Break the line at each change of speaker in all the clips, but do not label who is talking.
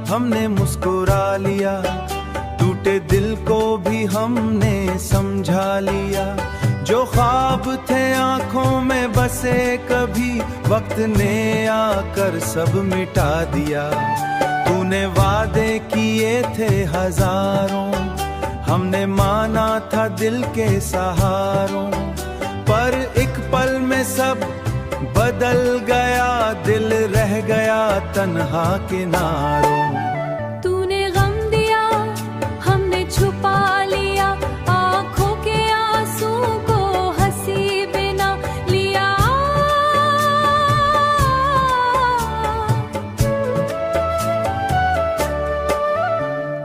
हमने मुस्कुरा लिया, टूटे दिल को भी हमने समझा लिया। जो ख्वाब थे आंखों में बसे कभी, वक्त ने आकर सब मिटा दिया। तूने वादे किए थे हजारों, हमने माना था दिल के सहारों, पर एक पल में सब बदल गया, दिल रह गया तन्हा किनारों।
तूने गम दिया, हमने छुपा लिया, आंखों के आंसू को हंसी बिना लिया।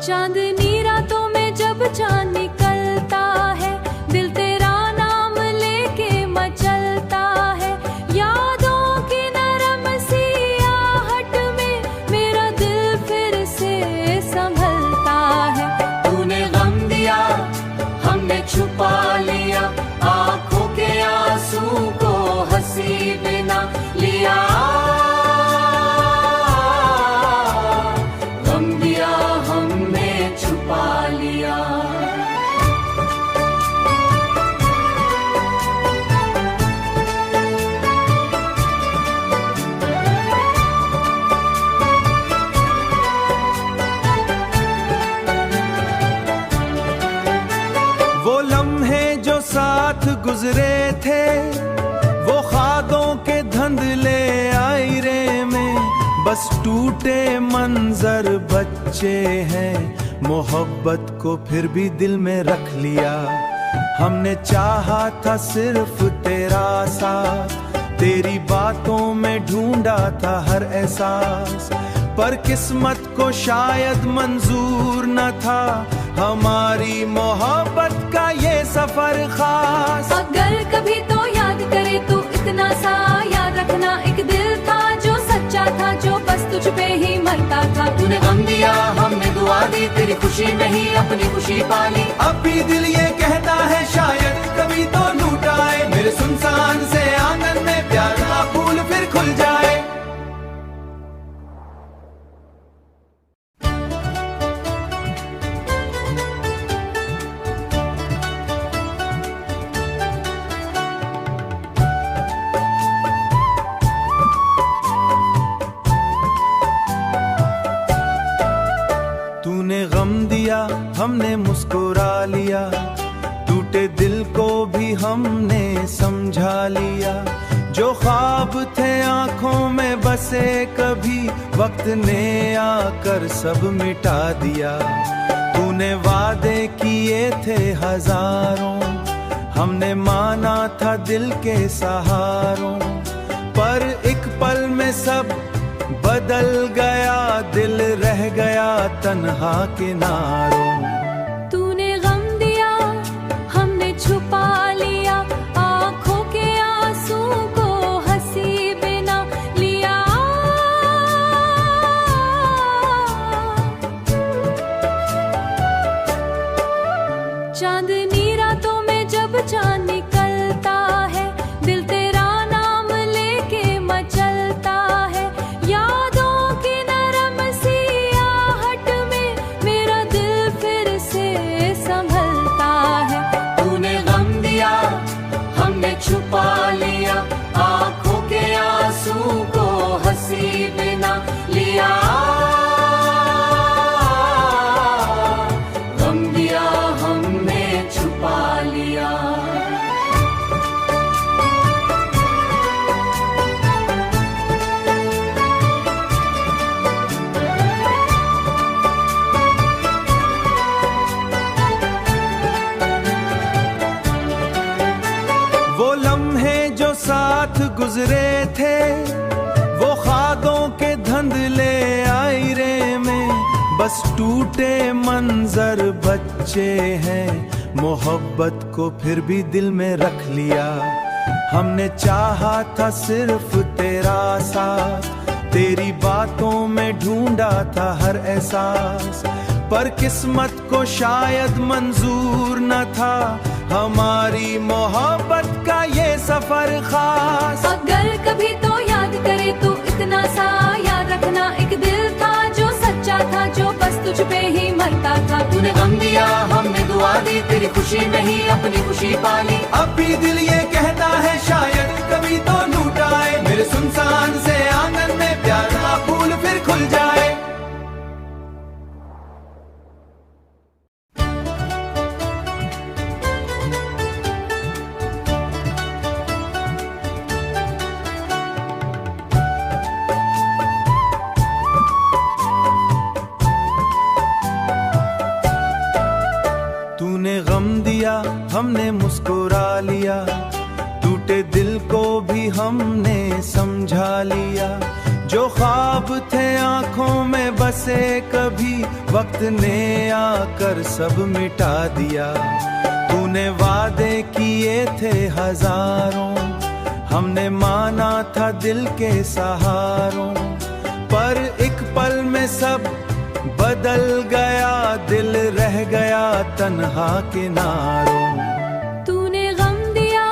चांदनी रातों में जब चांद निकलता है, दिल तेरा नाम लेके मचलता है। यादों की नरम सी आहट में मेरा दिल फिर से संभलता है।
तूने गम दिया, हमने छुपा लिया, आंखों के आंसू को हंसी बिना लिया। गम दिया, हमने छुपा लिया।
वो लम्हे जो साथ गुजरे थे, वो ख्वाबों के धंधले आईरे में, बस टूटे मंजर बच्चे हैं। मोहब्बत को फिर भी दिल में रख लिया, हमने चाहा था सिर्फ तेरा साथ, तेरी बातों में ढूंढा था हर एहसास, पर किस्मत को शायद मंजूर न था हमारी मोहब्बत का ये सफर खास।
अगर कभी तो याद करे तो इतना सा याद रखना, एक दिल था जो सच्चा था, जो बस तुझ पे ही मरता था।
तूने गम दिया, हमने दुआ दी, तेरी खुशी में ही अपनी खुशी पाली।
अब भी दिल ये कहता है शायद कभी तो लूट आए, मेरे सुनसान से आंगन में प्यार का फूल फिर खुल जाए। तूने गम दिया, हमने मुस्कुरा लिया, टूटे दिल को भी हमने समझा लिया। जो ख्वाब थे आंखों में बसे कभी, वक्त ने आकर सब मिटा दिया। तूने वादे किए थे हजारों, हमने माना था दिल के सहारों, पर एक पल में सब बदल गया, दिल रह गया तन्हा किनारों।
तूने गम दिया, हमने छुपा लिया, आंखों के आंसू को हंसी बिना लिया। चांदनी रातों में जब चांद निकलता है, दिल तेरा नाम लेके मचलता है। यादों की नरम सी आहट में मेरा दिल फिर से संभलता है।
तूने गम दिया, हमने छुपा लिया, आंखों के आंसू को हंसी बिना लिया। गम दिया, हमने छुपा लिया।
वो लम्हे जो साथ गुजरे थे, वो ख्वाबों के धंधले आईरे में, बस टूटे मंजर बच्चे हैं। मोहब्बत को फिर भी दिल में रख लिया, हमने चाहा था सिर्फ तेरा साथ, तेरी बातों में ढूंढा था हर एहसास, पर किस्मत को शायद मंजूर न था हमारी मोहब्बत का ये सफर खास।
अगर कभी तो याद करे तो इतना सा याद रखना, एक दिल था जो सच्चा था,
तेरी खुशी में ही अपनी खुशी पाली।
अब भी दिल ये कहता है शायद कभी तो लूट आए, मेरे सुनसान से आंगन में प्यार का फूल फिर खुल जाए। तूने गम दिया हमने मुस्कुरा लिया, टूटे दिल को भी हमने समझा लिया। जो ख्वाब थे आंखों में बसे कभी, वक्त ने आकर सब मिटा दिया। तूने वादे किए थे हजारों, हमने माना था दिल के सहारों, पर एक पल में सब बदल गया, दिल रह गया तन्हा किनारों।
तूने गम दिया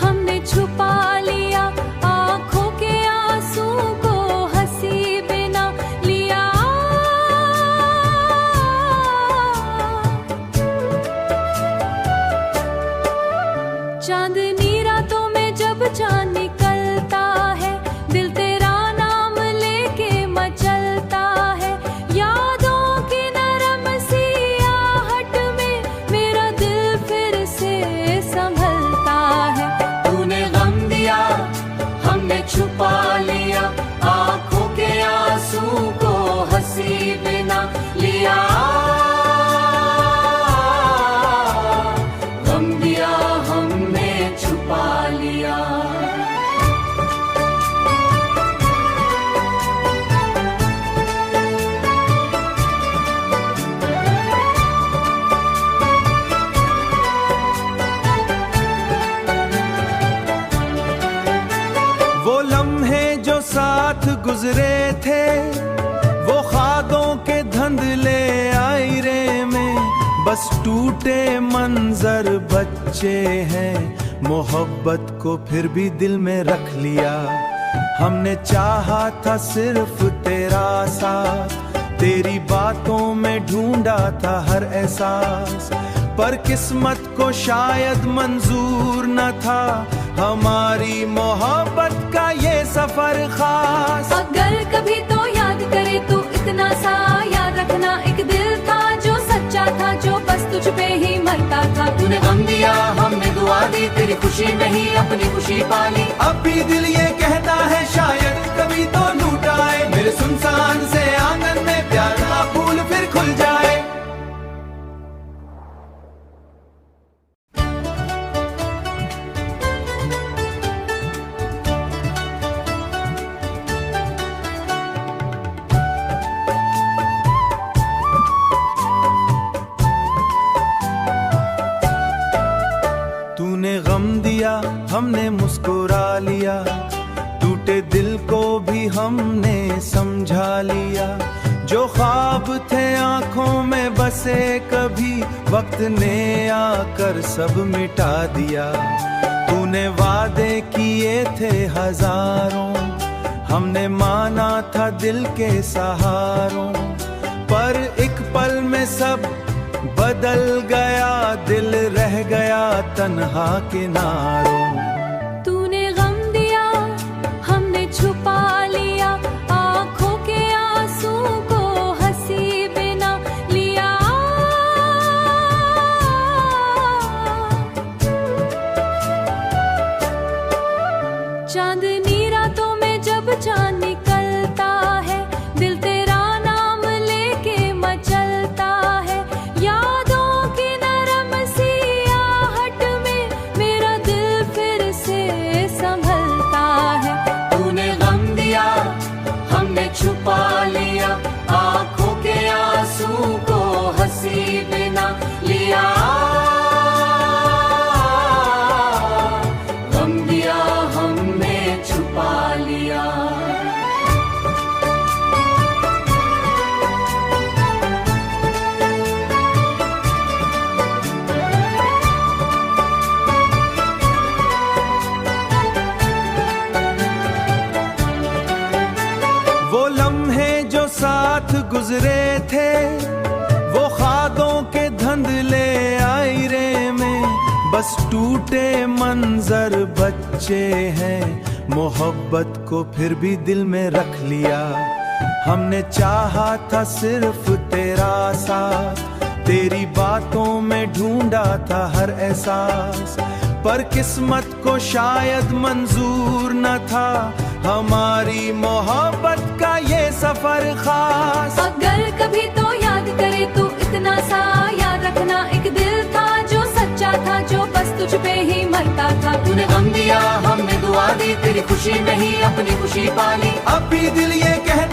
हमने छुपा लिया, आंखों के आंसू को हंसी बिना लिया। चांदनी रातों में जब चांद निकलता है, दिल तेरा नाम लेके मचलता है। यादों की नरम सी आहट में मेरा दिल फिर से संभलता है।
तूने गम दिया हमने छुपा लिया, आंखों के आंसू को हंसी बिना लिया। गम दिया हमने छुपा लिया।
वो लम्हे जो साथ गुजरे थे, वो ख्वाबों के धुंधले आईरे में, बस टूटे मंजर बच्चे हैं। मोहब्बत को फिर भी दिल में रख लिया, हमने चाहा था सिर्फ तेरा साथ, तेरी बातों में ढूंढा था हर एहसास, पर किस्मत को शायद मंजूर न था हमारी मोहब्बत का ये सफर खास।
अगर कभी तो याद करे तो इतना सा याद रखना, एक दिल था जो सच्चा था, जो बस तुझ पे ही मरता था।
तूने गम दिया हमने दुआ दी, तेरी खुशी में ही अपनी खुशी पाली।
अब भी दिल ये कहता है शायद कभी तो लूट आए, मेरे सुनसान से आंगन में प्यार का फूल फिर खुल जाए। तूने गम दिया हमने मुस्कुरा लिया, टूटे दिल को भी हमने समझा लिया। जो ख्वाब थे आंखों में बसे कभी, वक्त ने आकर सब मिटा दिया। तूने वादे किए थे हजारों, हमने माना था दिल के सहारों, पर एक पल में सब बदल गया, दिल रह गया तन्हा किनारों।
तूने गम दिया हमने छुपा लिया, आंखों के आंसू को हंसी बिना लिया। चांदनी रातों में जब चांद निकलता है, दिल तेरा नाम लेके मचलता है। यादों की नरम सी आहट में मेरा दिल फिर से संभलता है।
तूने गम दिया हमने छुपा लिया, आंखों के आंसू को हंसी बिना लिया। गम दिया हमने छुपा लिया।
वो लम्हे जो साथ गुजरे थे, वो ख्वाबों के धुंधले आए बस टूटे मंजर बच्चे हैं, मोहब्बत को फिर भी दिल में रख लिया। हमने चाहा था सिर्फ तेरा साथ, तेरी बातों में ढूंढा था हर एहसास, पर किस्मत को शायद मंजूर न था हमारी मोहब्बत का ये सफर खास।
अगर कभी तो याद करे तू इतना सा याद रखना, एक दिल था जो सच्चा था, जो बस तुझ पे ही मरता था।
तूने गम दिया हमने दुआ दी, तेरी खुशी में ही अपनी खुशी पाली।
अब भी दिल ये कहता